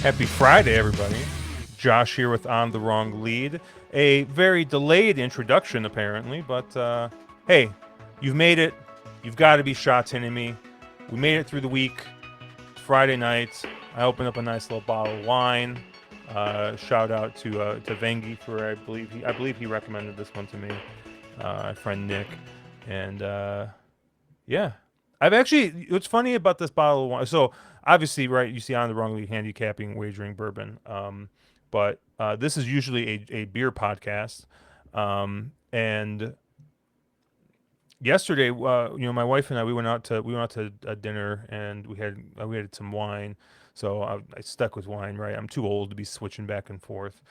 Happy Friday, everybody. Josh here with On the Wrong Lead. A very delayed introduction, apparently, but hey, you've made it. You've got to be Sha Tin in me. We made it through the week. Friday night, I opened up a nice little bottle of wine. Shout out to Vengi for I believe he recommended this one to me. My friend Nick, and yeah. I've actually, what's funny about this bottle of wine, so obviously, right, you see On the Wrong Lead handicapping, wagering bourbon. But this is usually a beer podcast. And yesterday, my wife and I, we went out to a dinner and we had some wine. So I stuck with wine, right? I'm too old to be switching back and forth.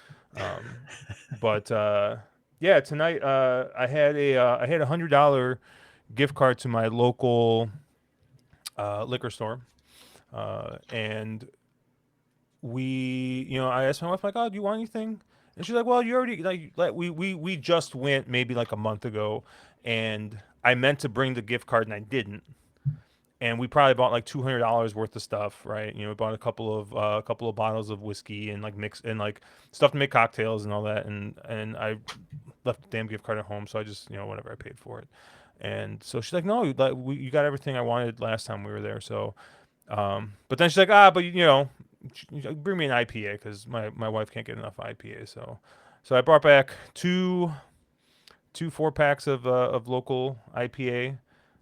But yeah, tonight I had $100 gift card to my local liquor store, and I asked my wife like, "Oh, do you want anything?" And she's like, "Well, you already like we just went maybe like a month ago, and I meant to bring the gift card and I didn't." And we probably bought like $200 worth of stuff, right? We bought a couple of bottles of whiskey and like mix and like stuff to make cocktails and all that, and I left the damn gift card at home, so I just whatever, I paid for it. And so she's like, "No, you got everything I wanted last time we were there." So, but then she's like, but bring me an IPA because my wife can't get enough IPA. So I brought back two 4 packs of local IPA.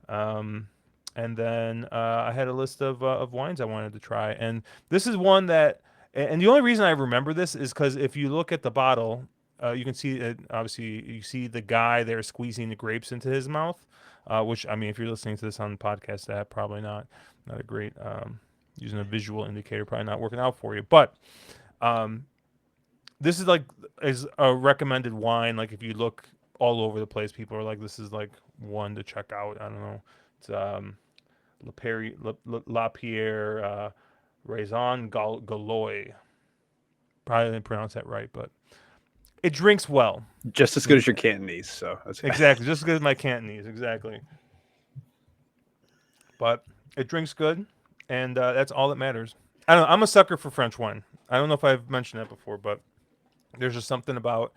Um, and then I had a list of wines I wanted to try, and this is one that, and the only reason I remember this is because if you look at the bottle, you can see it. Obviously, you see the guy there squeezing the grapes into his mouth, which I mean, if you're listening to this on the podcast app, probably not a great using a visual indicator, probably not working out for you. But um, this is a recommended wine. Like if you look all over the place, people are like, this is like one to check out. I don't know. It's La Pierre Raison Galois. Probably didn't pronounce that right, but it drinks well. Just as good as your Cantonese, so that's Exactly, just as good as my Cantonese. Exactly, but it drinks good, and that's all that matters. I don't know, I'm a sucker for French wine. I don't know if I've mentioned that before, but there's just something about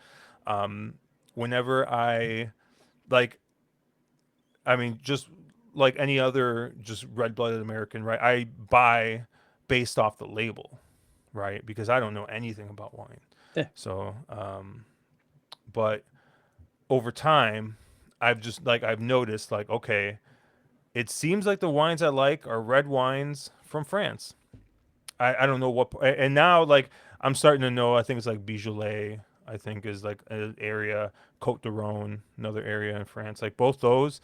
um, whenever like, I mean, just like any other just red-blooded American, right? I buy based off the label, right? Because I don't know anything about wine. yeah. So, but over time, I've noticed like, okay, it seems like the wines I like are red wines from France. I don't know and now like I'm starting to know. I think it's like Beaujolais. I think is like an area, Côte de Rhône, another area in France. Like both those,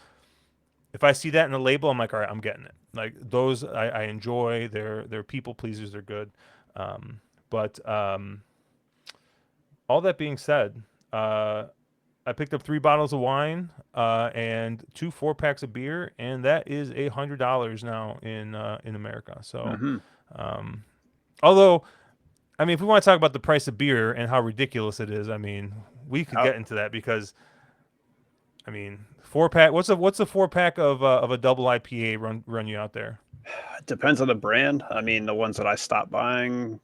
if I see that in the label, I'm like, all right, I'm getting it. Like those, I enjoy. They're people pleasers. They're good. But all that being said, uh, I picked up 3 bottles of wine and 2 4 packs of beer, and that is $100 now in America. So, Mm-hmm. um, although I mean, if we want to talk about the price of beer and how ridiculous it is, I mean, we could Oh, get into that because I mean, 4 pack. What's a 4 pack of a double IPA run you out there? it depends on the brand. I mean, the ones that I stopped buying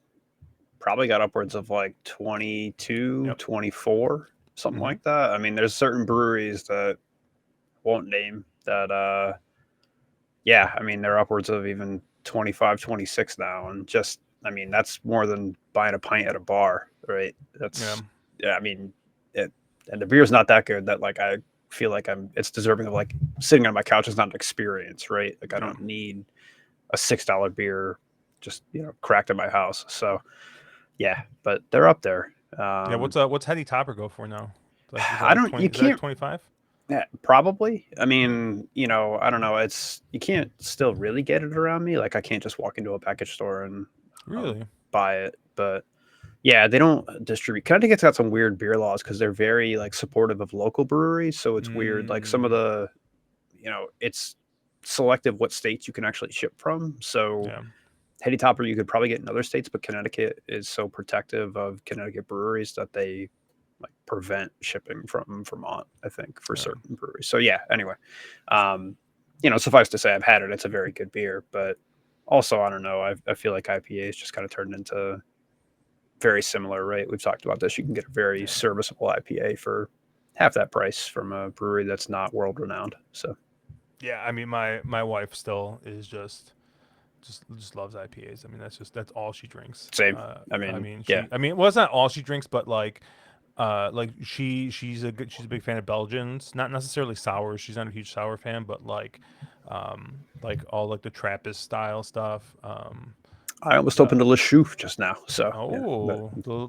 probably got upwards of like 22, Yep. 24, something Mm-hmm. like that. I mean, there's certain breweries that I won't name that, yeah, I mean, they're upwards of even 25, 26 now. And just, I mean, that's more than buying a pint at a bar, right? Yeah. That's, yeah, I mean, it, and the beer's not that good that like I feel like it's deserving of like sitting on my couch is not an experience, right? Like I Yeah. don't need a $6 beer just, cracked in my house. So yeah, but they're up there. Yeah. What's Hetty Topper go for now? Like is that I like don't, 20? you Is that like can't, 25? yeah, probably. I Yeah. mean, I don't know. You can't still really get it around me. Like I can't just walk into a package store and um, Really? buy it. But yeah, they don't distribute. Connecticut's got some weird beer laws because they're very like supportive of local breweries. So it's weird. Like some of Mm, the, it's selective what states you can actually ship from. So yeah. Heady Topper you could probably get in other states, but Connecticut is so protective of Connecticut breweries that they like prevent shipping from Vermont, I think, for Yeah. certain breweries. So yeah, anyway. Um, suffice to say I've had it. It's a very good beer, but also I don't know, I feel like IPAs just kind of turned into very similar, right? We've talked about this. You can get a very Yeah. serviceable IPA for half that price from a brewery that's not world renowned. So Yeah, I mean, my wife still is just loves IPAs. I mean, that's all she drinks. same. I mean, yeah, I mean, well, it's not all she drinks, but like she's a big fan of Belgians. Not necessarily sours. She's not a huge sour fan, but like all like the Trappist style stuff. I almost The opened a Le Chouffe just now. So yeah, but oh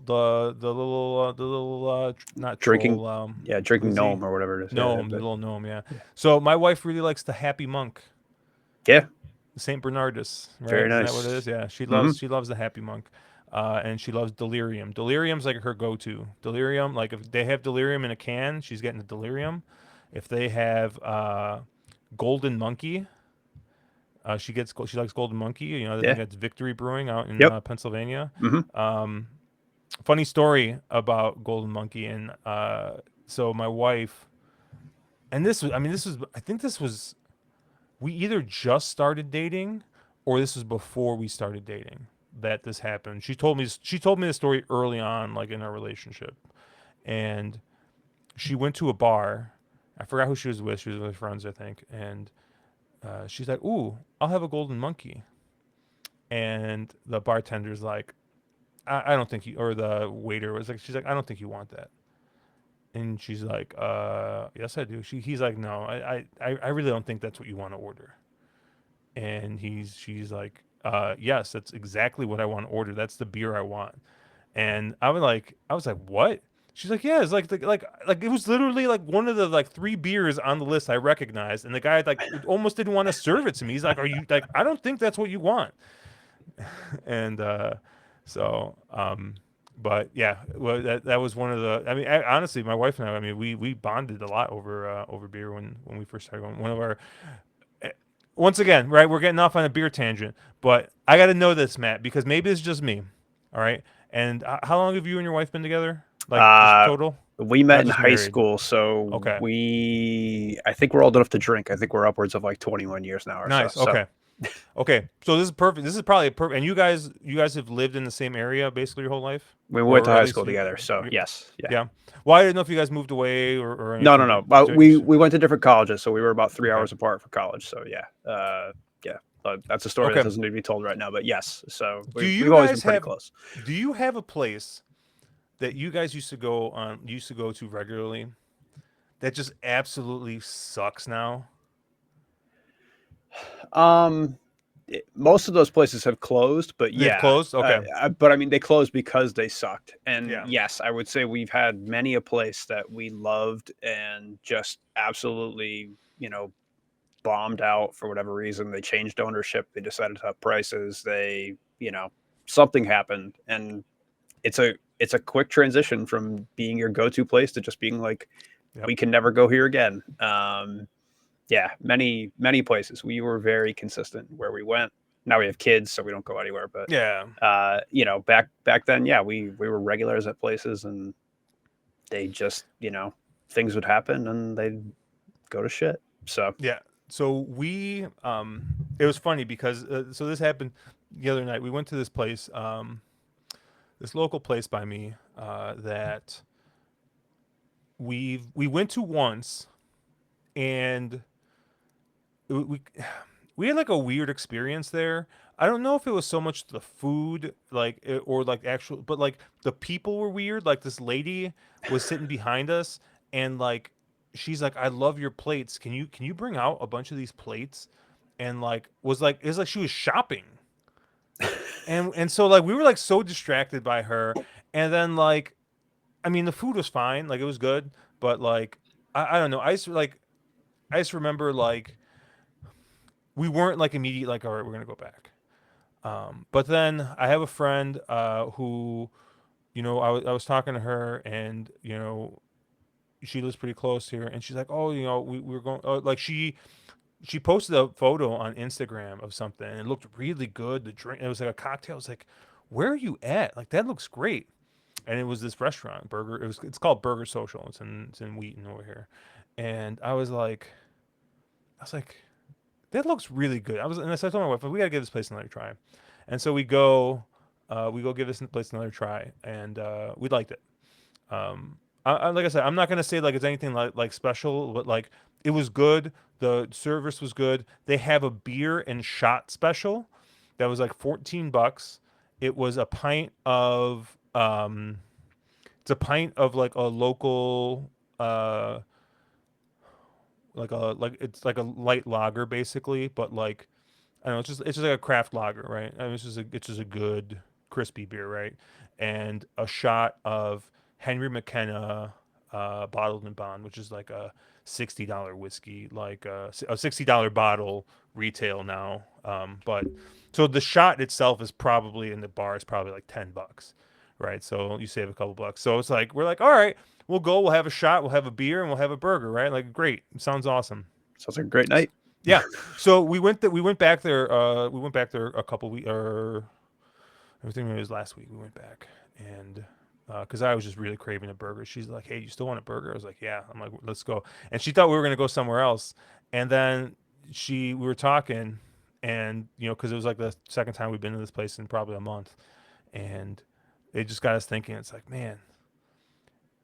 the little not drinking, troll yeah, drinking glizzy gnome or whatever it is. Yeah, gnome, the but little gnome. Yeah. yeah, So my wife really likes the Happy Monk. yeah, Saint Bernardus, right? very Isn't that what it is? nice. Yeah, Hmm. she loves the Happy Monk, and she loves Delirium. Delirium's like her go-to. Delirium, like if they have Delirium in a can, she's getting the Delirium. If they have Golden Monkey, she likes Golden Monkey. You know, I think Yeah. that's Victory Brewing out in Yep. Pennsylvania. Hmm. Um, Funny story about Golden Monkey, and so my wife, and this was, I mean, this was, I think this was we either just started dating or this was before we started dating that this happened. She told me the story early on, like in our relationship, and she went to a bar. I forgot who she was with. She was with friends, I think, and she's like, "Ooh, I'll have a golden monkey." And the bartender's like, I don't think you," or the waiter was like, she's like, "I don't think you want that." And she's like, yes, I do. He's like, "No, I really don't think that's what you want to order." And she's like, yes, that's exactly what I want to order. That's the beer I want. And I was like, what? She's like, yeah, it's like it was literally like one of the like three beers on the list I recognized, and the guy like almost didn't want to serve it to me. He's like, are you like, I don't think that's what you want. And so but yeah, well, that was one of the. I mean, honestly, my wife and I mean, we bonded a lot over beer when we first started going. One of our eh, once again, right? We're getting off on a beer tangent, but I got to know this, Matt, because maybe it's just me. All right. And how long have you and your wife been together? Like just Uh, total, we met not in just high married. school, so Okay. I think we're old enough to drink. I think we're upwards of like 21 years now or so. Nice. So Okay. Okay. So this is perfect. This is probably a perfect. And you guys have lived in the same area basically your whole life, we went to or at high least school together. So you yes, yeah. yeah. Well, I didn't know if you guys moved away or No, no, anything, but no. But so, we went to different colleges, so we were about three okay. hours apart for college. So yeah, yeah. But that's a story that Okay. doesn't need to be told right now. But yes, so Do we've you always been guys pretty have close. do you have a place that you guys used to go to regularly that just absolutely sucks now? Um, most of those places have closed, but They've yeah. closed? Okay. But I mean, they closed because they sucked. And Yeah. yes, I would say we've had many a place that we loved and just absolutely, bombed out for whatever reason. They changed ownership. They decided to up prices. Something happened, and it's a quick transition from being your go-to place to just being like, Yep. we can never go here again. Yeah, many places. We were very consistent where we went. Now we have kids, so we don't go anywhere. But Yeah. back then, yeah, we were regulars at places, and they just things would happen and they'd go to shit. So Yeah. So it was funny because so this happened the other night. We went to this place, this local place by me, that we went to once, and we we had like a weird experience there. I don't know if it was so much the food, like, or like actual, but like the people were weird. Like this lady was sitting behind us, and like she's like, "I love your plates. Can you bring out a bunch of these plates?" And like was like it was like she was shopping, and so like we were like so distracted by her, and then like I mean the food was fine, like it was good, but like I don't know. I just remember like we weren't like immediate like all right we're gonna go back. But then I have a friend who, I was talking to her, and she lives pretty close here, and she's like, oh, we were going, like she posted a photo on Instagram of something, and it looked really good. The drink, it was like a cocktail. I was like, where are you at? Like that looks great. And it was this restaurant, Burger. It's called Burger Social. It's in Wheaton over here, and I was like, that looks really good. And I told my wife, we gotta give this place another try. And so we go. We go give this place another try, and we liked it. Like I said, I'm not gonna say like it's anything like special, but like it was good. The service was good. They have a beer and shot special that was like $14. It was a pint of it's a pint of like a local uh like it's like a light lager basically, but like I don't know, it's just like a craft lager, right? I mean, it's just a good crispy beer, right? And a shot of Henry McKenna bottled and bond, which is like a $60 whiskey, like a $60 bottle retail now. But so the shot itself is probably in the bar is probably like $10, right? So you save a couple bucks. So it's like we're like, all right, we'll go, we'll have a shot, we'll have a beer, and we'll have a burger, right? Like great, sounds awesome. Sounds like a great night. Yeah. So we went back there. We went back there a couple weeks or I think it was last week. We went back and because I was just really craving a burger. She's like, "Hey, you still want a burger?" I was like, "Yeah." I'm like, "Let's go." And she thought we were gonna go somewhere else. And then we were talking, and because it was like the second time we've been to this place in probably a month, and it just got us thinking. It's like, man.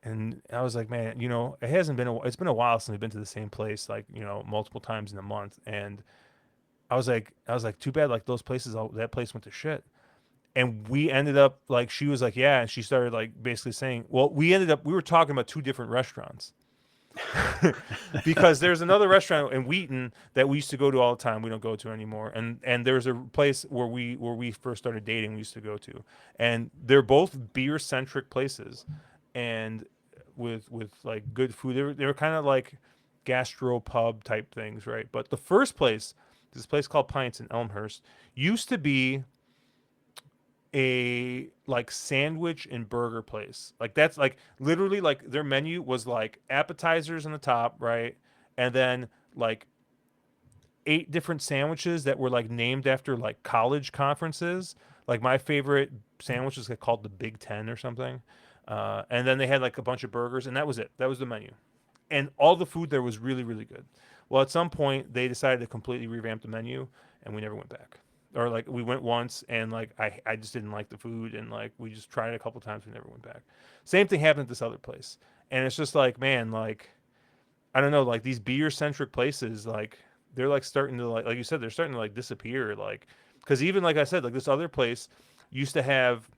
And I was like, man, it hasn't been. It's been a while since we've been to the same place, like multiple times in a month, and I was like, too bad. Like those places, that place went to shit. And we ended up like, she was like, yeah, and she started like basically saying, well, we were talking about two different restaurants because there's another restaurant in Wheaton that we used to go to all the time. We don't go to anymore. And there's a place where we first started dating. We used to go to, and they're both beer centric places, and with like good food. They were kind of like gastro pub type things, right? But the first place, this place called Pints in Elmhurst, used to be a like sandwich and burger place. Like that's like literally like their menu was like appetizers on the top, right? And then like eight different sandwiches that were like named after like college conferences. Like my favorite sandwich was called the Big Ten or something. And then they had like a bunch of burgers, and that was it. That was the menu, and all the food there was really really good. Well, at some point they decided to completely revamp the menu, and we never went back. Or like we went once, and like I just didn't like the food, and like we just tried it a couple times, we never went back. Same thing happened at this other place, and it's just like, man, like I don't know, like these beer centric places, like they're like starting to like you said, they're starting to like disappear, like because even like I said, like this other place used to have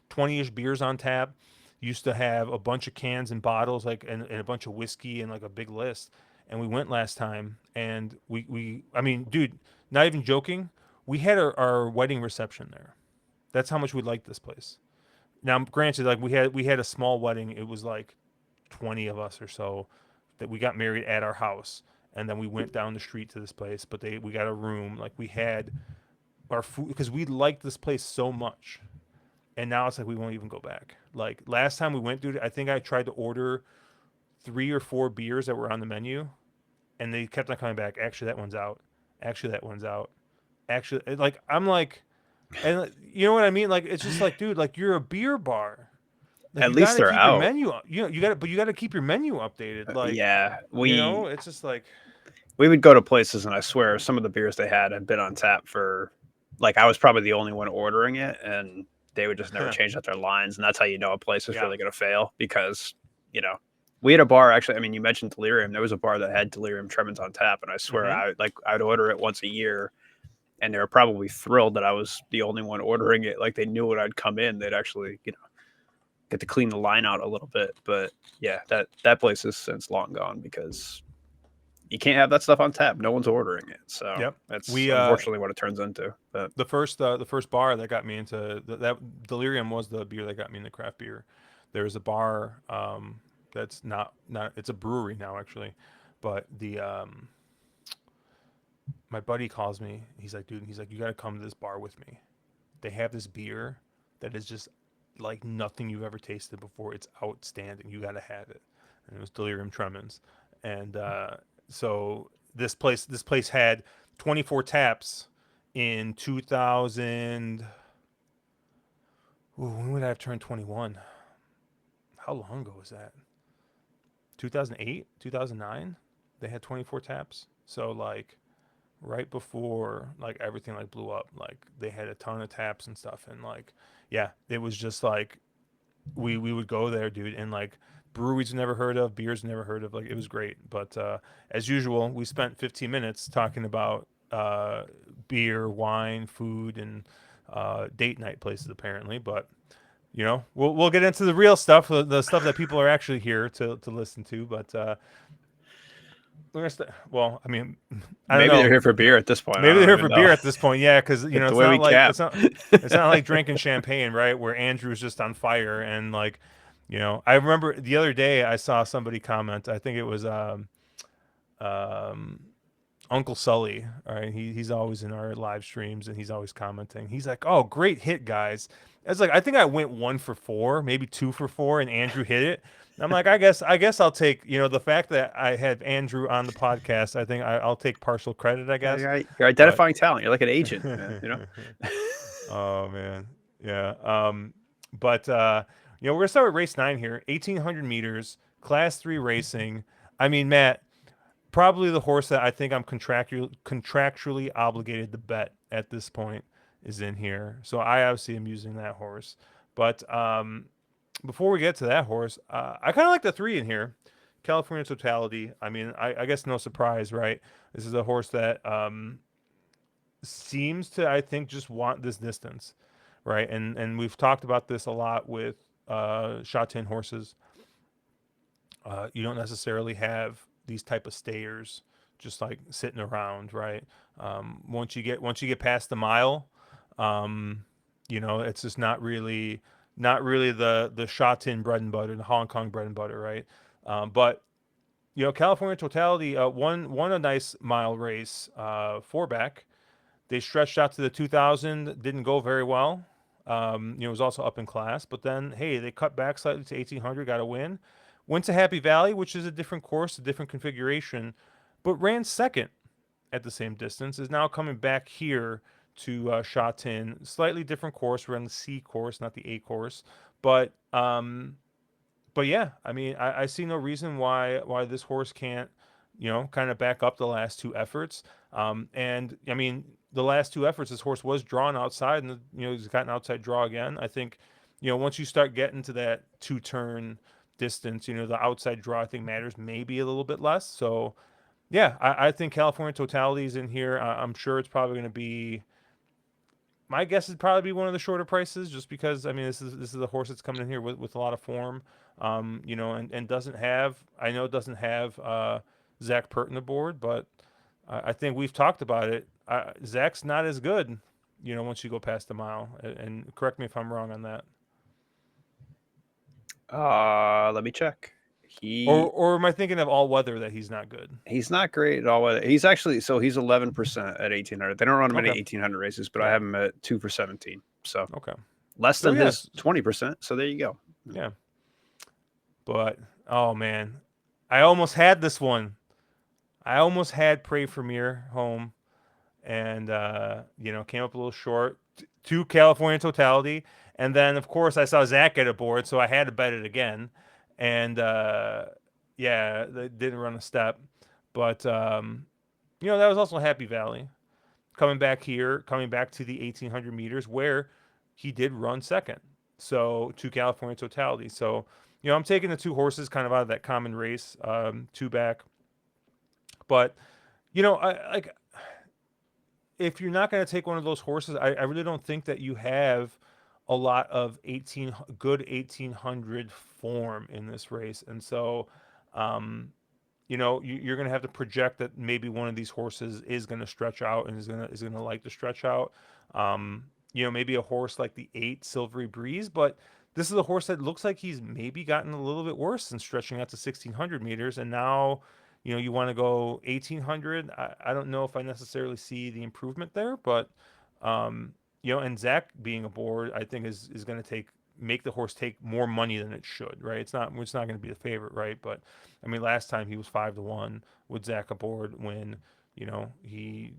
20-ish beers on tap, used to have a bunch of cans and bottles, like and a bunch of whiskey and like a big list. And we went last time, and we I mean, dude, not even joking, we had our wedding reception there. That's how much we liked this place. Now, granted, like we had a small wedding. It was like 20 of us or so that we got married at our house, and then we went down the street to this place. But we got a room. Like we had our food because we liked this place so much, and now it's like we won't even go back. Like last time we went, dude, I think I tried to order 3 or 4 beers that were on the menu, and they kept on coming back. Actually, that one's out. Actually, that one's out. Actually, like I'm like, and you know what I mean? Like it's just like, dude, like you're a beer bar. Like At you got least to they're keep your out. menu. You got to, but you got to keep your menu updated. Like, Yeah, it's just like, we would go to places, and I swear some of the beers they had been on tap for, like, I was probably the only one ordering it, and they would just never change out their lines, and that's how you know a place is yeah, really going to fail because you know we had a bar actually. I mean, you mentioned Delirium. There was a bar that had Delirium Tremens on tap, and I swear mm-hmm. I'd order it once a year, and they were probably thrilled that I was the only one ordering it. Like they knew when I'd come in, they'd actually get to clean the line out a little bit. But yeah, that place is since long gone because you can't have that stuff on tap. No one's ordering it. So Yep. that's We unfortunately what it turns into. But the first bar that got me into that Delirium was the beer that got me into craft beer. There's a bar that's not it's a brewery now actually, but the my buddy calls me. He's like, dude, he's like, you got to come to this bar with me. They have this beer that is just like nothing you've ever tasted before. It's outstanding. You got to have it. And it was Delirium Tremens. And so this place had 24 taps in 2000. Ooh, when would I have turned 21? How long ago was that? 2008, 2009. They had 24 taps. So like right before like everything like blew up. Like they had a ton of taps and stuff, and like yeah, it was just like we would go there, dude, and like breweries never heard of, beers never heard of. Like it was great, but as usual, we spent 15 minutes talking about beer, wine, food, and date night places apparently. But we'll get into the real stuff, the stuff that people are actually here to listen to. But well, I mean, I don't Maybe they're know. here for beer at this point. I Maybe they're don't here even for know. beer at this point, yeah, because With the it's way we not like cap. it's not like drinking champagne, right? Where Andrew's just on fire and like, I remember the other day I saw somebody comment. I think it was um, Uncle Sully. All right, he's always in our live streams and he's always commenting. He's like, "Oh, great hit, guys." It's like I think I went 1 for 4, maybe 2 for 4, and Andrew hit it. And I'm like, I guess I'll take the fact that I had Andrew on the podcast. I think I'll take partial credit, I Yeah, guess, you're but. identifying talent. You're like an agent, man. You know. Oh man, yeah. But we're gonna start with race 9 here, 1,800 meters, Class 3 racing. I mean, Matt, probably the horse that I think I'm contractually obligated to bet at this point is in here. So I obviously am using that horse. But before we get to that horse, I kind of like the 3 in here. California Totality. I mean, I guess no surprise, right? This is a horse that seems to, I think, just want this distance, right? And we've talked about this a lot with Sha Tin horses. You don't necessarily have these type of stayers just like sitting around, right? Once you get past the mile, it's just not really the Sha Tin bread and butter, the Hong Kong bread and butter, right? But California Totality won a nice mile race, four back. They stretched out to the 2000, didn't go very well. It was also up in class, but then hey, they cut back slightly to 1800, got a win. Went to Happy Valley, which is a different course, a different configuration, but ran second at the same distance. Is now coming back here to Sha Tin, slightly different course. We're on the C course, not the A course, but yeah, I mean, I see no reason why this horse can't, kind of back up the last two efforts. And I mean, the last two efforts, this horse was drawn outside, and he's got an outside draw again. I think, once you start getting to that 2 turn distance, the outside draw I think matters maybe a little bit less. So yeah, I think California Totality is in here. I'm sure it's probably going to be, my guess is probably be one of the shorter prices, just because I mean this is a horse that's coming in here with a lot of form, and doesn't have, I know it doesn't have Zach Pert on the board, but I think we've talked about it. Zach's not as good, once you go past the mile, and correct me if I'm wrong on that, Let me check. or He or am I thinking of all weather that he's not good? he's not great at all. He's actually he's 11% at 1800. They don't run many Okay, 1800 races, but I yeah, have him at 2 for 17. So okay, less so than his yes, 20%. So there you go. yeah, but oh man, I almost had this one. I almost had Pray for Mir home, and came up a little short to California Totality, and then of course I saw Zach get aboard, so I had to bet it again, and yeah, they didn't run a step, but that was also Happy Valley coming back to the 1800 meters where he did run second, so to California Totality. So I'm taking the two horses kind of out of that common race, two back, but I like, if you're not going to take one of those horses, I really don't think that you have a lot of 1800 form in this race, and so you're going to have to project that maybe one of these horses is going to stretch out and is going to like to stretch out. Maybe a horse like the 8 Silvery Breeze, but this is a horse that looks like he's maybe gotten a little bit worse than stretching out to 1600 meters, and now you want to go 1800. I don't know if I necessarily see the improvement there, but and Zach being aboard, I think is going to make the horse take more money than it should, right? It's not going to be the favorite, right? But I mean, last time he was 5-1 with Zach aboard when he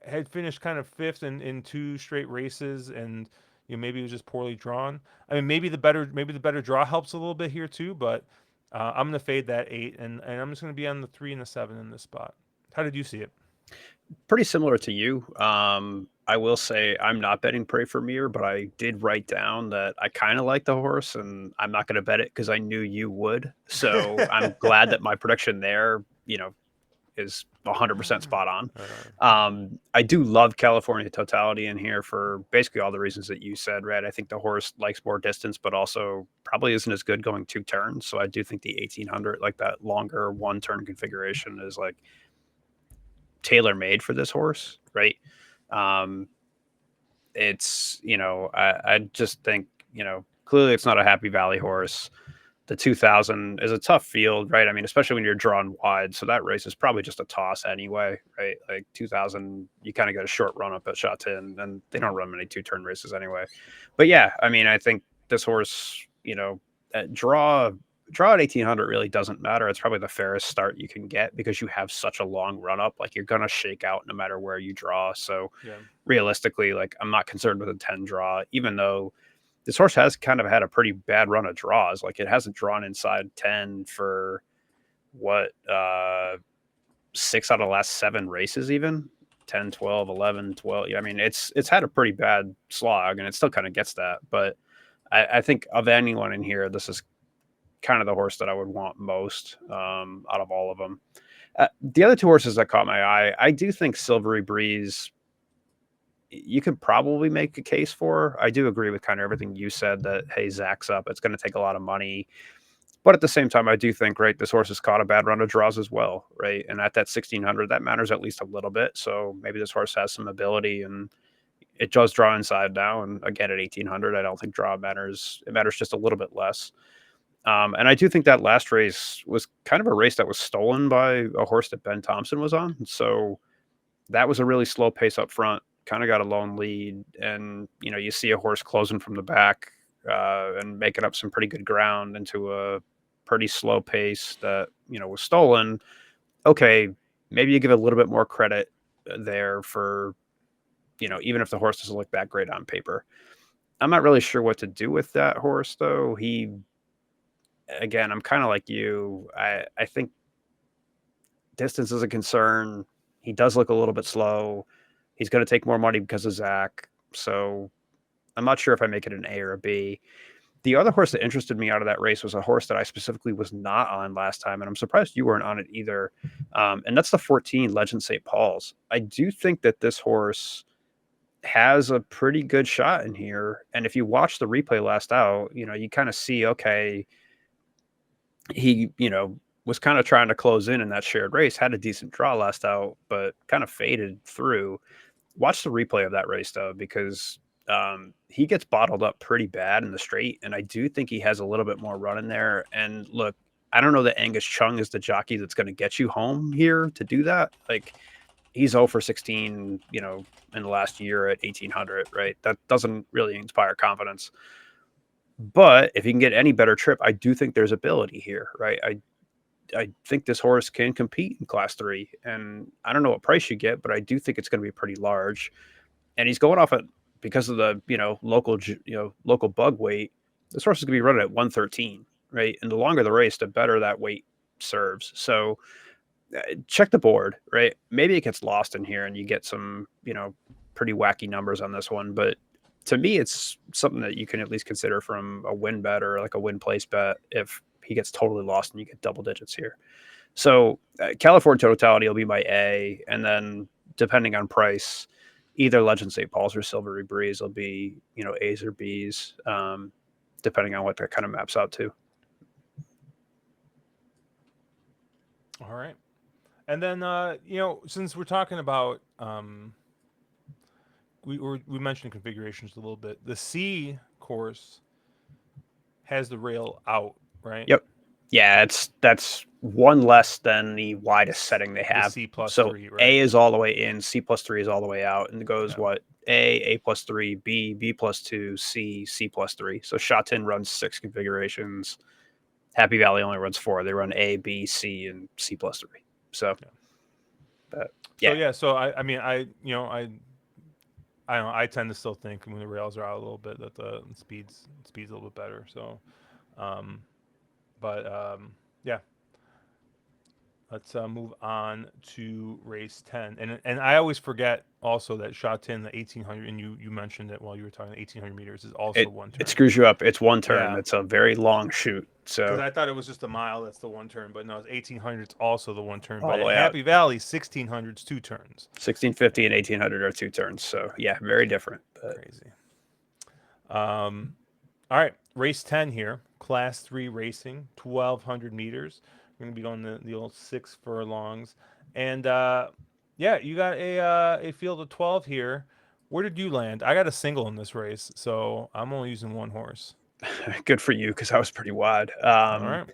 had finished kind of fifth in two straight races, and maybe it was just poorly drawn. I mean, maybe the better draw helps a little bit here too, but I'm gonna fade that 8, and I'm just gonna be on the 3 and the 7 in this spot. How did you see it? Pretty similar to you. I will say I'm not betting Pray for Mir, but I did write down that I kind of like the horse, and I'm not going to bet it because I knew you would. So I'm glad that my prediction there, is 100% spot on. Right on. I do love California Totality in here for basically all the reasons that you said, Red. I think the horse likes more distance, but also probably isn't as good going 2 turns. So I do think the 1800, like that longer 1 turn configuration, is like tailor made for this horse, right? Um, it's I just think clearly it's not a Happy Valley horse. The 2000 is a tough field, right? I mean, especially when you're drawn wide. So that race is probably just a toss anyway, right? Like 2000, you kind of get a short run up at Sha Tin, and they don't run many 2 turn races anyway. But yeah, I mean, I think this horse, draw at 1800 really doesn't matter. It's probably the fairest start you can get because you have such a long run up. Like you're gonna shake out no matter where you draw. So Yeah. realistically, like I'm not concerned with a 10 draw, even though this horse has kind of had a pretty bad run of draws. Like it hasn't drawn inside 10 for what, 6 out of the last 7 races, even 10, 12, 11, 12. Yeah, I mean, it's had a pretty bad slog and it still kind of gets that. But I think of anyone in here, this is kind of the horse that I would want most out of all of them. The other 2 horses that caught my eye, I do think Silvery Breeze you could probably make a case for. I do agree with kind of everything you said that, hey, Zach's up. It's going to take a lot of money. But at the same time, I do think, right, this horse has caught a bad run of draws as well, right? And at that 1600, that matters at least a little bit. So maybe this horse has some ability and it does draw inside now. And again, at 1800, I don't think draw matters. It matters just a little bit less. And I do think that last race was kind of a race that was stolen by a horse that Ben Thompson was on. So that was a really slow pace up front. Kind of got a lone lead, and you see a horse closing from the back and making up some pretty good ground into a pretty slow pace that was stolen. Okay, maybe you give a little bit more credit there for even if the horse doesn't look that great on paper. I'm not really sure what to do with that horse though. He again, I'm kind of like you. I think distance is a concern. He does look a little bit slow. He's going to take more money because of Zach. So I'm not sure if I make it an A or a B. The other horse that interested me out of that race was a horse that I specifically was not on last time, and I'm surprised you weren't on it either. And that's the 14 Legend St. Paul's. I do think that this horse has a pretty good shot in here. And if you watch the replay last out, you kind of see, okay, he, was kind of trying to close in that shared race, had a decent draw last out, but kind of faded through. Watch the replay of that race though, because he gets bottled up pretty bad in the straight, and I do think he has a little bit more run in there. And look, I don't know that Angus Chung is the jockey that's going to get you home here to do that. Like he's 0 for 16, in the last year at 1800, right? That doesn't really inspire confidence. But if he can get any better trip, I do think there's ability here, right? I think this horse can compete in class 3, and I don't know what price you get, but I do think it's going to be pretty large. And he's going off at because of the local bug weight. This horse is going to be running at 113, right? And the longer the race, the better that weight serves. So check the board, right? Maybe it gets lost in here, and you get some pretty wacky numbers on this one, but to me, it's something that you can at least consider from a win bet or like a win place bet if he gets totally lost and you get double digits here. So California Totality will be my A, and then depending on price, either Legend St. Paul's or Silvery Breeze will be A's or B's, depending on what that kind of maps out to. All right. And then since we're talking about we mentioned configurations a little bit. The C course has the rail out, right? Yep. Yeah, that's one less than the widest setting they The have. C plus So three, right? A is all the way in, C+3 is all the way out, and it goes Yeah. what A plus three, B plus two, C plus three. So Sha Tin runs 6 configurations. Happy Valley only runs 4. They run A, B, C, and C plus three. So, Yeah. but So yeah, yeah, so I mean I don't know, I tend to still think when the rails are out a little bit that the speed's a little bit better. So um but yeah. Let's move on to race 10. And I always forget also that Sha Tin, the 1800, and you mentioned it while you were talking, 1800 meters is also one It turn. screws you up. It's one turn. Yeah, It's a very long shoot. because So I thought it was just a mile that's the one turn, but no, it's 1800. It's also the one turn. all But the at way out. Happy Valley, 1600's two turns. 1650 and 1800 are two turns. So yeah, very different. But Crazy. Um, all right, race 10 here, class 3 racing, 1200 meters. We're going to be going the old 6 furlongs. And yeah, you got a field of 12 here. Where did you land? I got a single in this race, so I'm only using one horse. good for you because I was pretty wide. All right.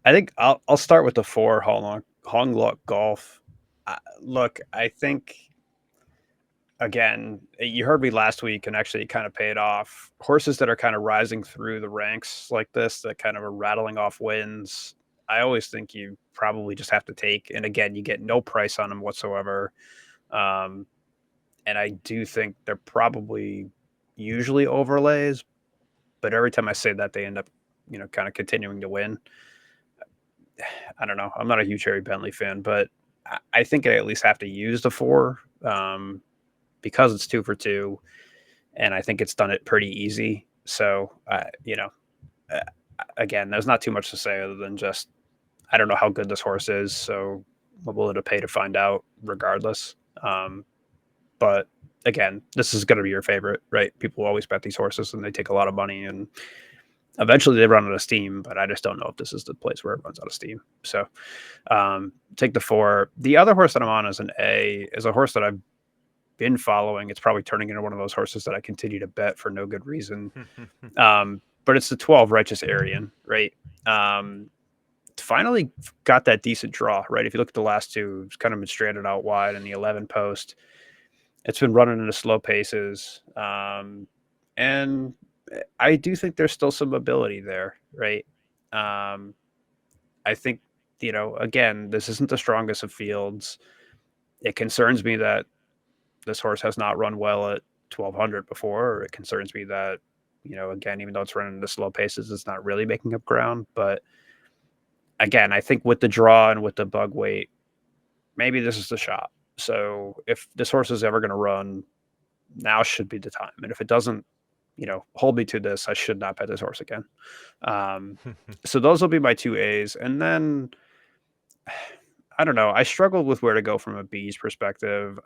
I think I'll start with the four Hong Luck Golf. Look, I think again, you heard me last week, and actually, it kind of paid off. Horses that are kind of rising through the ranks like this, that kind of are rattling off wins. I always think you probably just have to take, and again, you get no price on them whatsoever. Um, and I do think they're probably usually overlays, but every time I say that, they end up, kind of continuing to win. I don't know. I'm not a huge Harry Bentley fan, but I think I at least have to use the four because it's 2 for 2, and I think it's done it pretty easy. So, uh, again, there's not too much to say other than just I don't know how good this horse is, so I'm willing to pay to find out, regardless. But again, this is going to be your favorite, right? People always bet these horses, and they take a lot of money, and eventually they run out of steam. But I just don't know if this is the place where it runs out of steam. So, take the four. The other horse that I'm on is an A. Is a horse that I've been following. It's probably turning into one of those horses that I continue to bet for no good reason. But it's the 12 Righteous Aryan, right? Um, Finally got that decent draw, right? If you look at the last two, it's kind of been stranded out wide in the 11 post. It's been running into slow paces. And I do think there's still some ability there, right? Um, I think, again, this isn't the strongest of fields. It concerns me that this horse has not run well at 1200 before. It concerns me that, again, even though it's running the slow paces, it's not really making up ground. But again, I think with the draw and with the bug weight, maybe this is the shot. So if this horse is ever going to run, now should be the time. And if it doesn't, hold me to this, I should not bet this horse again. Um, so those will be my two A's. And then I don't know. I struggled with where to go from a B's perspective.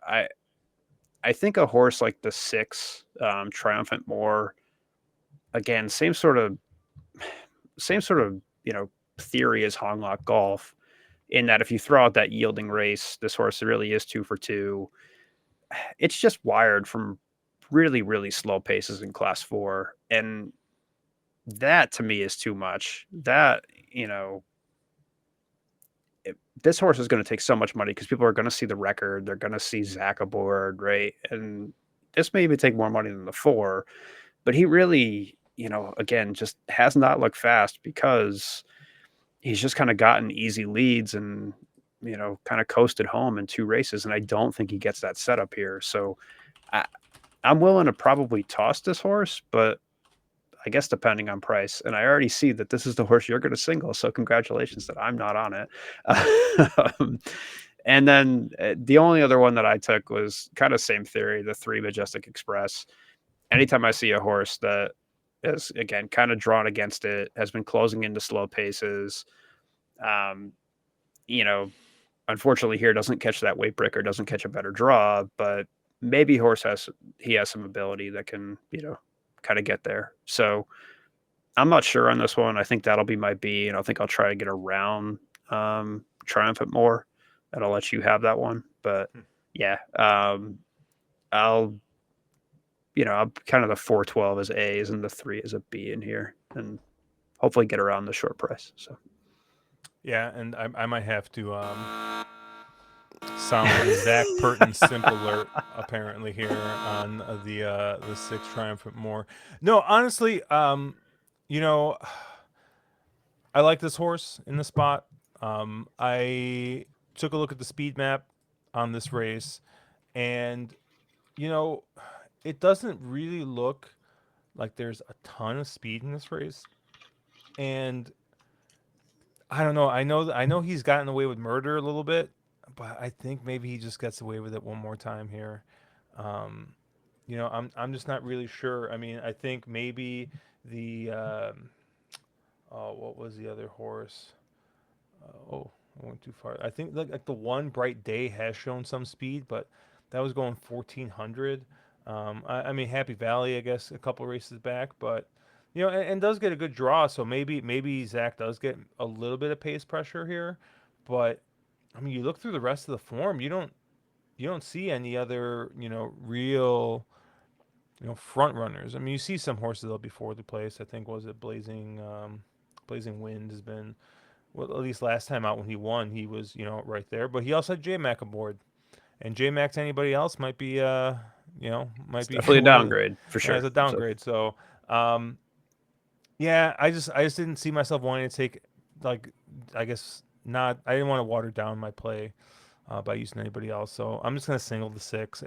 I think a horse like the 6, Triumphant More, again, same sort of theory as Honglock Golf, in that if you throw out that yielding race, this horse really is 2 for 2. It's just wired from really, really slow paces in class 4. And that to me is too much. That, this horse is going to take so much money because people are going to see the record. They're going to see Zach aboard, right? And this may even take more money than the 4, but he really, again, just has not looked fast because he's just kind of gotten easy leads and, kind of coasted home in 2 races. And I don't think he gets that setup here. So I, I'm willing to probably toss this horse, but I guess depending on price. And I already see that this is the horse you're going to single. So congratulations that I'm not on it. And then the only other one that I took was kind of same theory, the 3 Majestic Express. Anytime I see a horse that is, again, kind of drawn against it, has been closing into slow paces, um, you know, unfortunately here doesn't catch that weight breaker, doesn't catch a better draw, but maybe he has some ability that can, kind of get there. So I'm not sure on this one. I think that'll be my B, and I think I'll try to get around Triumphant more, and I'll let you have that one. But yeah, I'll I'm kind of the 412 as A's and the 3 as a B in here, and hopefully get around the short price. So Yeah, and I might have to sound the Zach Purton simp alert apparently here on the 6 Triumphant More. No, honestly, you know, I like this horse in the spot. I took a look at the speed map on this race, and you know, it doesn't really look like there's a ton of speed in this race. And I don't know. I know he's gotten away with murder a little bit, but I think maybe he just gets away with it one more time here. Um, I'm just not really sure. I mean, I think maybe the oh, what was the other horse? Oh, I went too far. I think like the one bright day has shown some speed, but that was going 1400. I mean, Happy Valley, I guess, a couple races back, but and does get a good draw. So maybe Zach does get a little bit of pace pressure here, but I mean, you look through the rest of the form, you don't see any other real front runners. I mean, you see some horses that'll be fourth place. I think was it Blazing Wind has been, well, at least last time out when he won, he was right there. But he also had J Mac aboard, and J Mac to anybody else might be might It's be definitely a one of the, downgrade for as sure. a So downgrade. So yeah, I just didn't see myself wanting to take, like, I guess not. I didn't want to water down my play by using anybody else. So I'm just gonna single the six.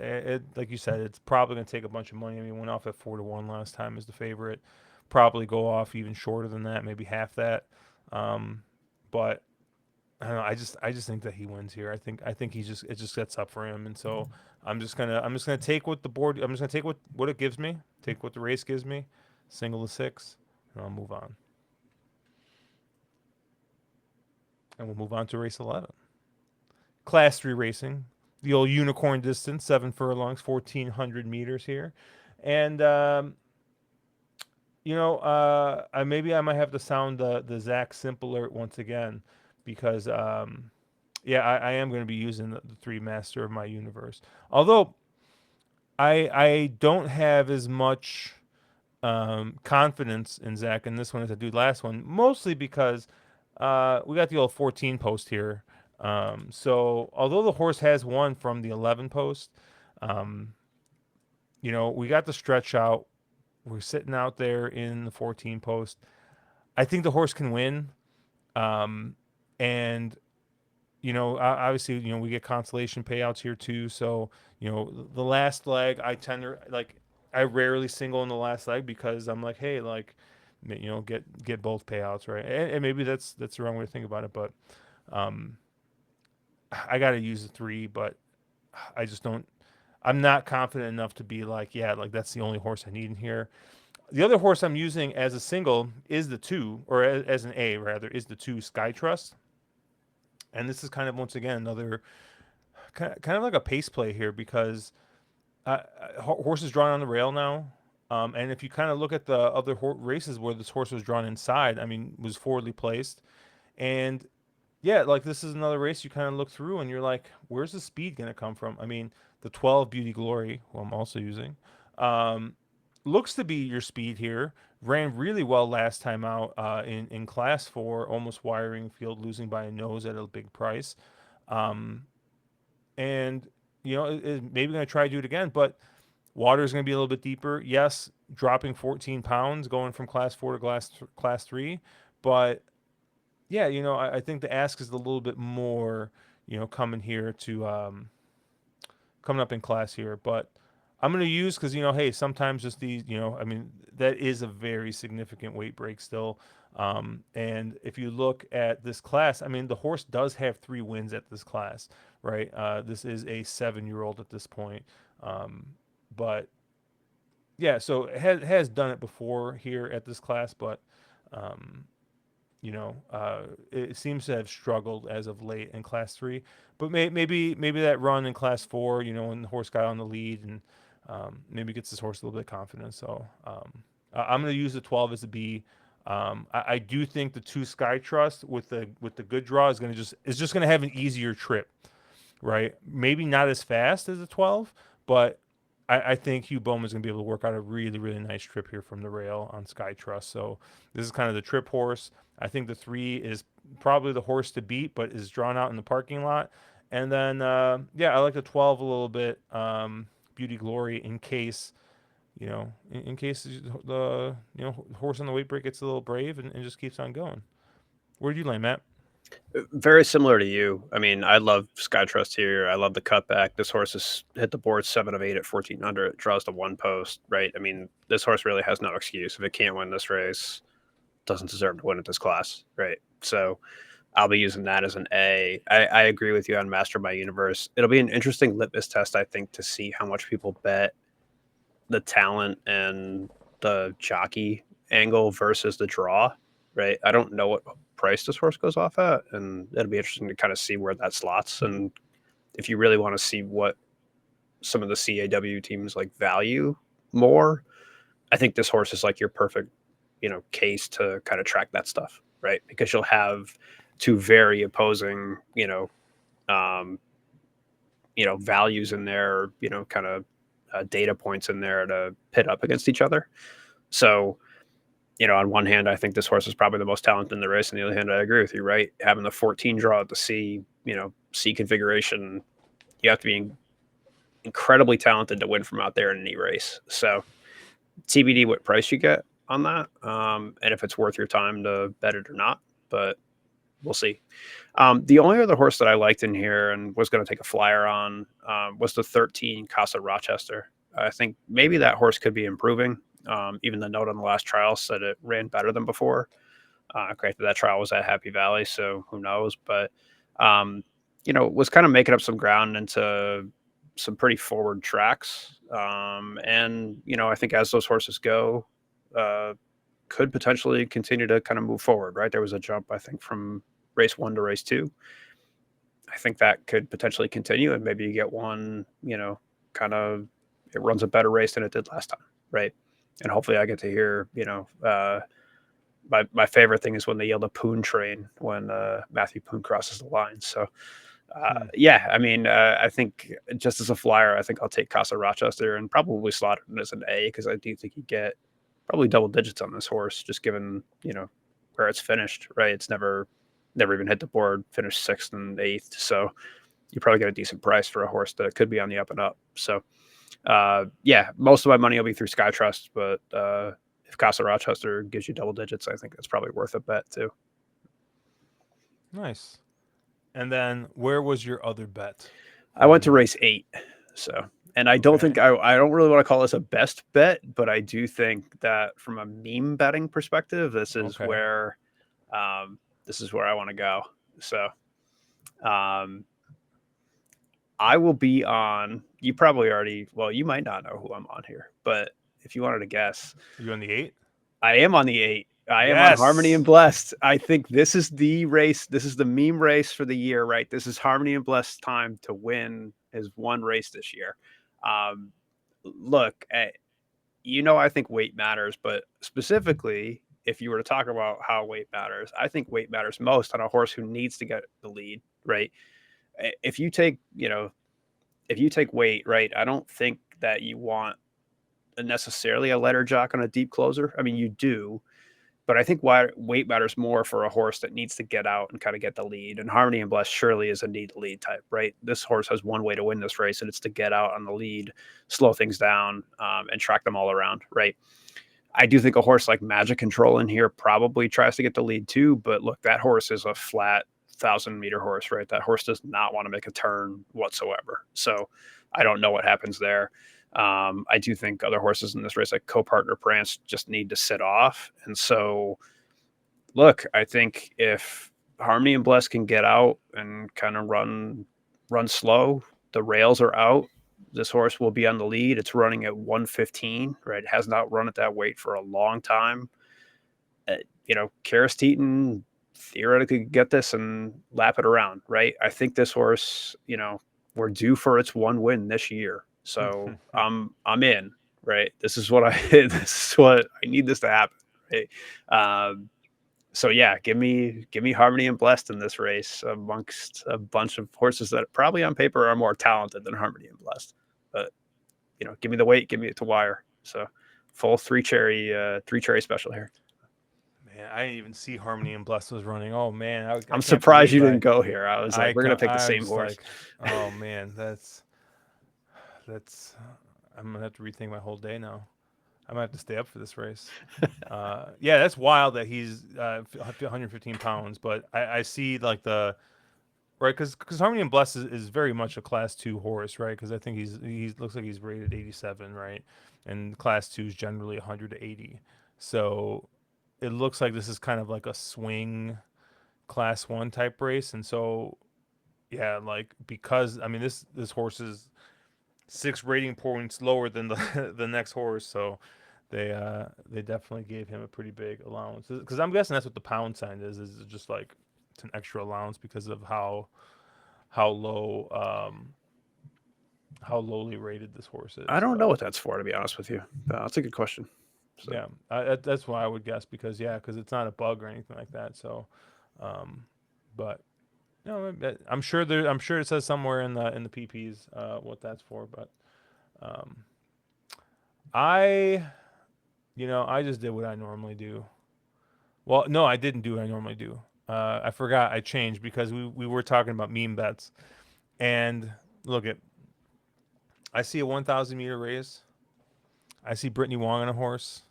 Like you said, it's probably gonna take a bunch of money. I mean, went off at 4-1 last time as the favorite. Probably go off even shorter than that, maybe half that. Um, but I don't know. I just think that he wins here. I think it just sets up for him, and so I'm just gonna take what the board. I'm just gonna take what it gives me. Take what the race gives me. Single the six, and I'll move on. And we'll move on to race 11. Class 3 racing, the old unicorn distance, 7 furlongs, 1,400 meters here. And, maybe I might have to sound the Zach Simple alert once again because, yeah, I am going to be using the three master of my universe. Although I don't have as much confidence in Zach in this one as I do last one, mostly because we got the old 14 post here. So although the horse has won from the 11 post, um, we got the stretch out. We're sitting out there in the 14 post. I think the horse can win. Um, and obviously, we get consolation payouts here too. So, the last leg, I rarely single in the last leg because I'm like, hey, like, get both payouts, right? And maybe that's the wrong way to think about it, but um, I got to use the three, but I just don't. I'm not confident enough to be like, yeah, like that's the only horse I need in here. The other horse I'm using as a single is the two, or as an A rather, is the two Sky Trust. And this is kind of once again another kind of like a pace play here because horse is drawn on the rail now. And if you kind of look at the other races where this horse was drawn inside, I mean, was forwardly placed. And yeah, like this is another race you kind of look through and you're like, where's the speed going to come from? I mean, the 12 Beauty Glory, who I'm also using, um, looks to be your speed here. Ran really well last time out in class four, almost wiring field, losing by a nose at a big price. Um, and maybe going to try to do it again, but water is going to be a little bit deeper. Yes, dropping 14 pounds, going from class four to class three, but yeah, I think the ask is a little bit more, coming here to coming up in class here, but I'm going to use because hey, sometimes just these, I mean, that is a very significant weight break still. And if you look at this class, I mean, the horse does have 3 wins at this class, right? This is a 7-year-old at this point, but yeah, so it has done it before here at this class, but um, it seems to have struggled as of late in class three. But maybe that run in class four, when the horse got on the lead and maybe gets this horse a little bit of confidence. So I'm going to use the 12 as a B. I do think the two Sky Trust with the good draw is just going to have an easier trip, right? Maybe not as fast as a 12, but I think Hugh Bowman's going to be able to work out a really, really nice trip here from the rail on Sky Trust. So this is kind of the trip horse. I think the 3 is probably the horse to beat, but is drawn out in the parking lot. And then, yeah, I like the 12 a little bit, Beauty Glory, in case, in case the, horse on the weight break gets a little brave and just keeps on going. Where'd you land, Matt? very similar to you. I mean, I love Sky Trust here. I love the cutback. This horse has hit the board 7 of 8 at 1400. Draws to one post, right? I mean, this horse really has no excuse. If it can't win this race, doesn't deserve to win at this class, right? So I'll be using that as an A. I agree with you on Master My Universe. It'll be an interesting litmus test, I think, to see how much people bet the talent and the jockey angle versus the draw, right? I don't know what price this horse goes off at, and it'll be interesting to kind of see where that slots. And if you really want to see what some of the CAW teams like value more, I think this horse is like your perfect, case to kind of track that stuff, right? Because you'll have two very opposing, um, values in there, kind of data points in there to pit up against each other. So, on one hand, I think this horse is probably the most talented in the race. On the other hand, I agree with you, right? Having the 14 draw at the C, C configuration, you have to be incredibly talented to win from out there in any race. So, TBD what price you get on that, and if it's worth your time to bet it or not. But we'll see. The only other horse that I liked in here and was going to take a flyer on was the 13 Casa Rochester. I think maybe that horse could be improving. Even the note on the last trial said it ran better than before. Granted, that trial was at Happy Valley, so who knows? But was kind of making up some ground into some pretty forward tracks. And I think as those horses go, uh, could potentially continue to kind of move forward. Right, there was a jump I think from race one to race two. I think that could potentially continue, and maybe you get one, kind of it runs a better race than it did last time, right? And hopefully, I get to hear, my favorite thing is when they yell the Poon train when Matthew Poon crosses the line. So, Hmm. yeah, I mean, I think just as a flyer, I think I'll take Casa Rochester and probably slot it as an A because I do think you get probably double digits on this horse, just given where it's finished. Right, it's never even hit the board, finished sixth and eighth. So you probably get a decent price for a horse that could be on the up and up. So yeah, most of my money will be through Sky Trust, but if Casa Rochester gives you double digits, I think that's probably worth a bet too. Nice. And then where was your other bet I for the went to night? race 8, so and I don't think Okay. I don't really want to call this a best bet, but I do think that from a meme betting perspective, Okay. um, this is where I want to go. So um, I will be on. You probably already. Well, you might not know who I'm on here, but if you wanted to guess, Are you on the 8? I am on the 8. I am on Harmony and Yes. Blessed. I think this is the race. This is the meme race for the year, right? This is Harmony and Blessed time to win his one race this year. Um, look, I think weight matters, but specifically, if you were to talk about how weight matters, I think weight matters most on a horse who needs to get the lead, right? If you take, if you take weight, right, I don't think that you want necessarily a letter jock on a deep closer. I mean, you do, but I think why weight matters more for a horse that needs to get out and kind of get the lead. And Harmony and Bless surely is a need lead type, right? This horse has one way to win this race, and it's to get out on the lead, slow things down, and track them all around, right? I do think a horse like Magic Control in here probably tries to get the lead too, but look, that horse is a flat 1,000-meter horse, right? That horse does not want to make a turn whatsoever. So I don't know what happens there. I do think other horses in this race, like Co-Partner Prance, just need to sit off. And so, look, I think if Harmony and Bless can get out and kind of run slow, the rails are out. This horse will be on the lead. It's running at 115, right? It has not run at that weight for a long time. Karis Teton theoretically could get this and lap it around, right? I think this horse, we're due for its one win this year. So I'm in, right? This is what I this is what I need this to happen, right? So yeah, give me Harmony and Blessed in this race amongst a bunch of horses that probably on paper are more talented than Harmony and Blessed. But give me the weight, give me it to wire. So full three cherry special here. Man, I didn't even see Harmony and Bless was running. Oh man, I I'm can't surprised believe you didn't go here. I was like, I we're gonna can pick the I same was horse. like, oh man, that's I'm gonna have to rethink my whole day now. I might have to stay up for this race. Yeah, that's wild that he's 115 pounds, but I see like the right because Harmony and Bless is very much a class two horse, right? Because I think he looks like he's rated 87, right? And class two is generally 100 to 80. So it looks like this is kind of like a swing Class One type race, and so yeah, like because I mean this horse is 6 rating points lower than the the next horse, so they definitely gave him a pretty big allowance because I'm guessing that's what the pound sign is just like it's an extra allowance because of how low how lowly rated this horse I is, don't know but what that's for, to be honest with you. But that's a good question. So yeah, that's what I would guess because yeah, because it's not a bug or anything like that. So, um, but no, I'm sure there. I'm sure it says somewhere in the PPs what that's for. But um, I, I just did what I normally do. Well, no, I didn't do what I normally do. I forgot. I changed because we were talking about meme bets. And look at, I see a 1,000 meter race. I see Brittany Wong on a horse.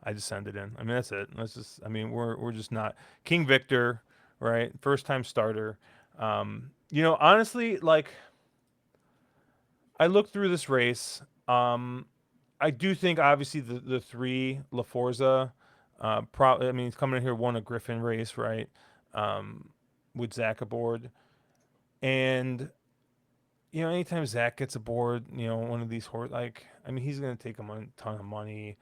I just send it in. I mean, that's it. That's just. I mean, we're just not King Victor, right? First time starter. Honestly, like I looked through this race. I do think obviously the three La Forza, I mean, he's coming in here won a Griffin race, right? Um, with Zach aboard, and anytime Zach gets aboard, one of these horse, like, I mean, he's going to take a ton of money,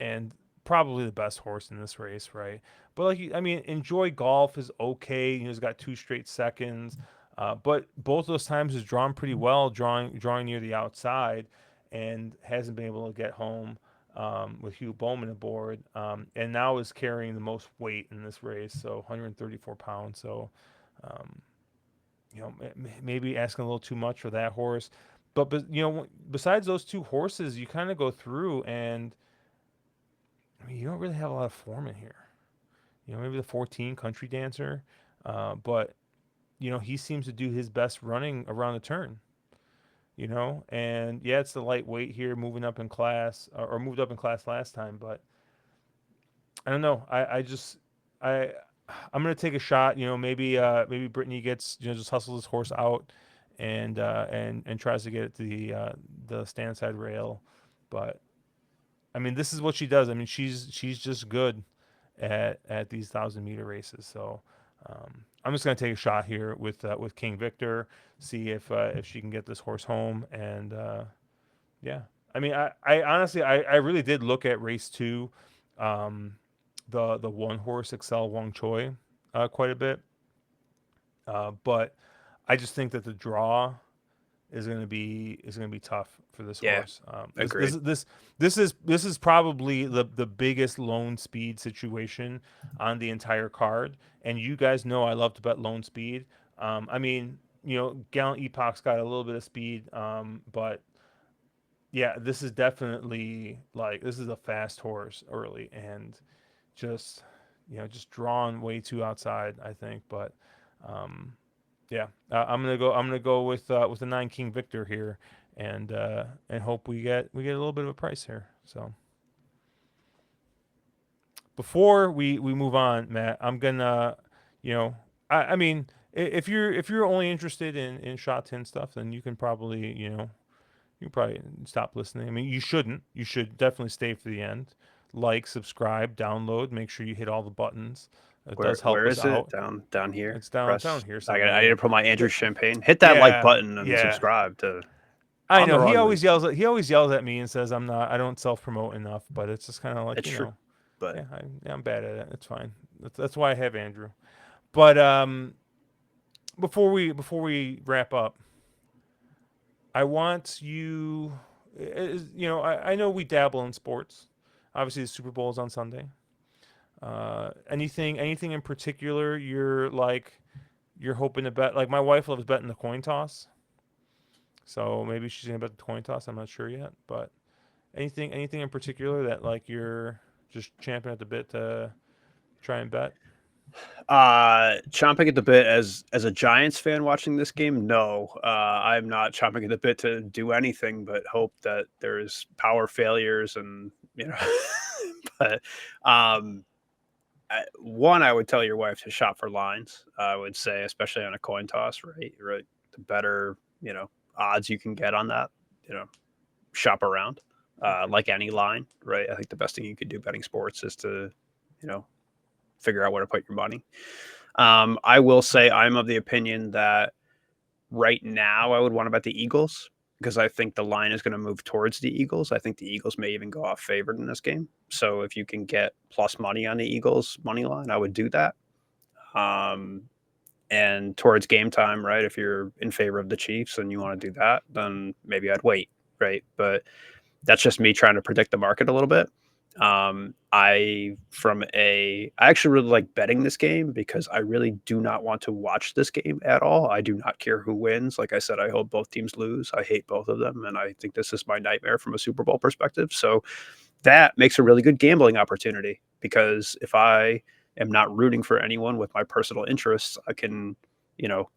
and probably the best horse in this race, right? But like, I mean, Enjoy Golf is okay. He's got 2 straight seconds, but both those times is drawn pretty well, drawing near the outside, and hasn't been able to get home. With Hugh Bowman aboard, and now is carrying the most weight in this race, so 134 pounds. So, um, maybe asking a little too much for that horse. But besides those two horses, you kind of go through, and I mean, you don't really have a lot of form in here. Maybe the 14 Country Dancer, but he seems to do his best running around the turn. And yeah, it's the lightweight here, moving up in class, or moved up in class last time, but I don't know. I I'm gonna take a shot. Maybe Brittany gets just hustles this horse out, and tries to get it to the stand side rail, but I mean this is what she does. I mean she's just good at these 1,000 meter races. So I'm just gonna take a shot here with King Victor, see if she can get this horse home, and yeah. I mean, I honestly, I really did look at race two, um, the one horse Excel Wong Choi, quite a bit. But I just think that the draw is gonna be tough for this yeah, horse. This agreed. this this is probably the biggest lone speed situation on the entire card. And you guys know I love to bet lone speed. I mean, Gallant Epoch's got a little bit of speed, but yeah, this is definitely like this is a fast horse early and just just drawn way too outside, I think. But um, yeah, I'm gonna go with the 9 King Victor here, and hope we get a little bit of a price here. So before we move on, Matt, I'm gonna you know I mean if you're only interested in Sha Tin stuff, then you can probably you probably stop listening. I mean, you shouldn't. You should definitely stay for the end. Like, subscribe, download. Make sure you hit all the buttons. It does help Where us is it? out. Down here. It's down Press. here I need somewhere. to put my Andrew The, Champagne. Hit that like yeah, button and yeah. subscribe to I on know the he wrong always link. yells at me and says I don't self promote enough, but it's just kind of like It's true, but I'm bad at it. It's fine. That's why I have Andrew. But before we wrap up, I want you. I know we dabble in sports. Obviously, the Super Bowl is on Sunday. Anything in particular you're hoping to bet? Like my wife loves betting the coin toss, so maybe she's gonna bet the coin toss. I'm not sure yet, but anything in particular that like you're just champing at the bit to try and bet? chomping at the bit as a Giants fan watching this game. No, I'm not chomping at the bit to do anything but hope that there's power failures and but um, one, I would tell your wife to shop for lines. I would say, especially on a coin toss, right? Right, the better odds you can get on that. You know, shop around. Like any line, right? I think the best thing you could do betting sports is to, you know, figure out where to put your money. I will say I'm of the opinion that right now I would want to bet the Eagles because I think the line is going to move towards the Eagles. I think the Eagles may even go off favored in this game. So if you can get plus money on the Eagles money line, I would do that. Um, and towards game time, right? If you're in favor of the Chiefs and you want to do that, then maybe I'd wait, right? But that's just me trying to predict the market a little bit. I actually really like betting this game because I really do not want to watch this game at all. I do not care who wins. Like I said, I hope both teams lose. I hate both of them, and I think this is my nightmare from a Super Bowl perspective. So that makes a really good gambling opportunity because if I am not rooting for anyone with my personal interests, I can, you know,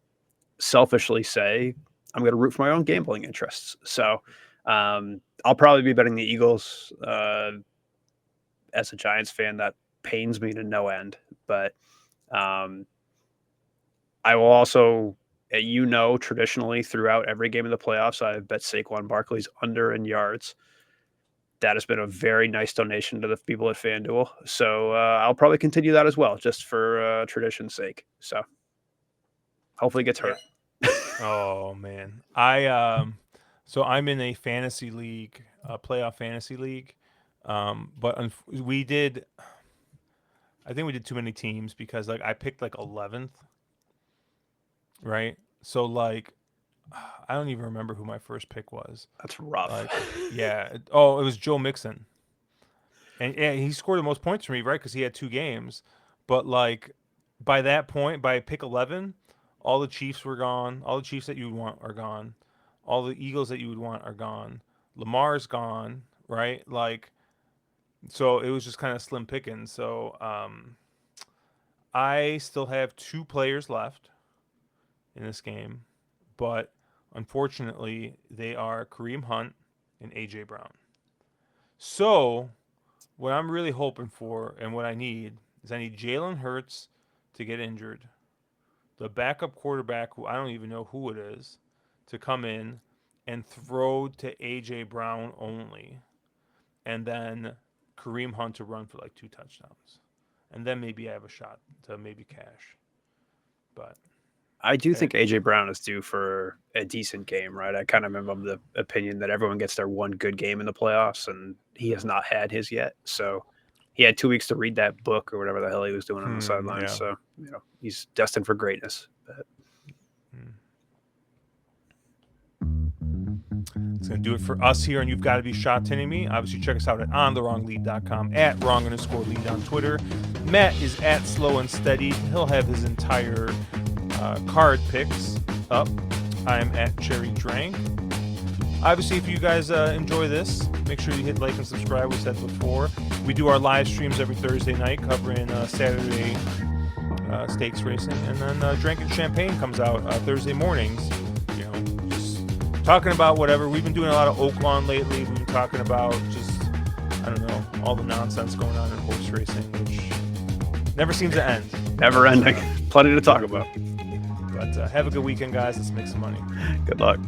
selfishly say I'm going to root for my own gambling interests. So I'll probably be betting the Eagles. As a Giants fan, that pains me to no end. But um, I will also, traditionally throughout every game of the playoffs, I've bet Saquon Barkley's under in yards. That has been a very nice donation to the people at FanDuel. So I'll probably continue that as well, just for tradition's sake. So hopefully it gets Yeah. hurt. Oh man, so I'm in a fantasy league, a playoff fantasy league, but we did. I think we did too many teams because like I picked like 11th, right? So like I don't even remember who my first pick was. That's rough. Like yeah, oh it was Joe Mixon, and yeah, he scored the most points for me, right? Because he had 2 games, but like by that point, by pick 11, all the Chiefs were gone. All the Chiefs that you would want are gone. All the Eagles that you would want are gone. Lamar's gone, right? Like so it was just kind of slim picking. So I still have 2 players left in this game, but unfortunately they are Kareem Hunt and AJ Brown. So what I'm really hoping for and what I need is I need Jalen Hurts to get injured, the backup quarterback, who I don't even know who it is, to come in and throw to AJ Brown only, and then Kareem Hunt to run for like 2 touchdowns, and then maybe I have a shot to maybe cash. But I do eh, think AJ Brown is due for a decent game, right? I kind of am of the opinion that everyone gets their one good game in the playoffs, and he has not had his yet. So he had 2 weeks to read that book or whatever the hell he was doing on the sidelines. yeah. So he's destined for greatness. But Hmm. It's going to do it for us here, and you've got to be Sha Tinning me. Obviously, check us out at onthewronglead.com, at wrong_lead on Twitter. Matt is at slow and steady. He'll have his entire card picks up. I'm at cherry drank. Obviously, if you guys enjoy this, make sure you hit like and subscribe. We said before. We do our live streams every Thursday night covering Saturday stakes racing, and then Drinking Champagne comes out Thursday mornings. You know, just talking about whatever. We've been doing a lot of Oaklawn lately. We've been talking about just, I don't know, all the nonsense going on in horse racing, which never seems to end. never ending. Plenty to talk about. But have a good weekend, guys. Let's make some money. Good luck.